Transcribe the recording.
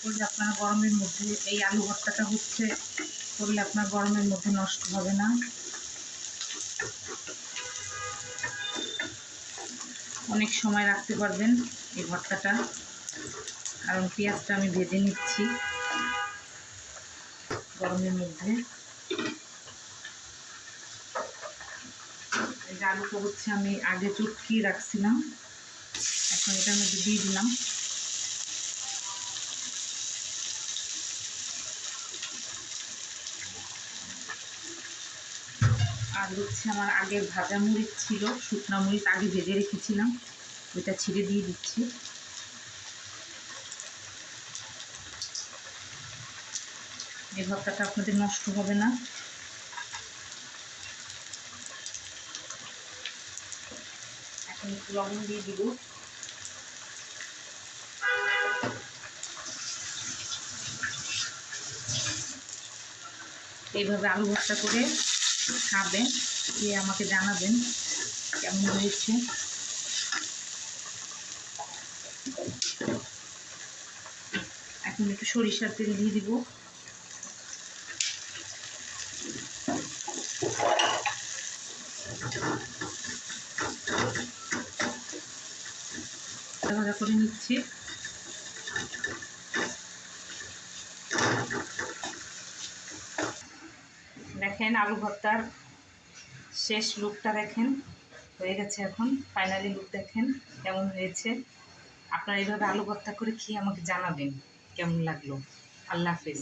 করলে আপনার গরমের মধ্যে এই আলু ভর্তাটা করলে আপনার গরমের মধ্যে নষ্ট হবে না। অনেক সময় রাখতে পারবেন এই ভর্তাটা, কারণ পেঁয়াজটা আমি ভেজে নিচ্ছি গরমের মধ্যে। এই আলুটা আমি আগে চটকিয়ে রাখছিলাম, এখন এটার মধ্যে দিয়ে দিলাম। আর আমার আগের ভাজা মরিচ ছিল, শুকনা মরিচ আগে ভেজে রেখেছিলাম, ওইটা ছিঁড়ে দিয়ে দিচ্ছি। এই ভর্তাটা আপনাদের নষ্ট হবে না। এখন একটু লবণ দিয়ে দিব। এইভাবে আলু ভর্তা করে খাবেন, দিয়ে আমাকে জানাবেন কেমন হয়েছে। এখন একটু সরিষার তেল দিয়ে দিব। ভাজা করে নিচ্ছি। দেখেন আলু ভর্তার শেষ লুকটা দেখেন, হয়ে গেছে। এখন ফাইনালি লুক দেখেন কেমন হয়েছে। আপনারা এইভাবে আলু ভর্তা করে খেয়ে আমাকে জানাবেন কেমন লাগলো। আল্লাহ হাফেজ।